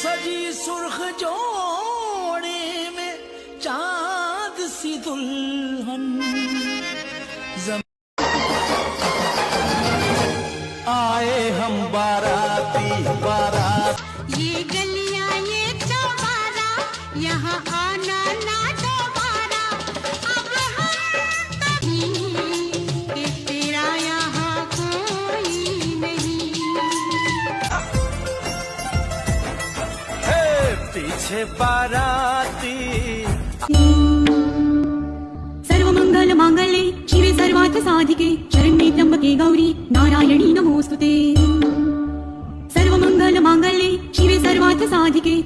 सजी सुर्ख जोड़े में चांद सी दुल्हन आए हम बाराती बारात। ये गलियां ये चौबारा यहाँ आना ना दोबारा। अब हम तभी कि तेरा यहाँ कोई नहीं। हे पीछे बाराती। सर्वमंगल मांगल्ये शिवे सर्वार्थ साधिके शरण्ये त्र्यंबके गौरी नारायणी नमोस्तुते। सर्वमंगल मांगल्ये शिवे सर्वार्थ साधिके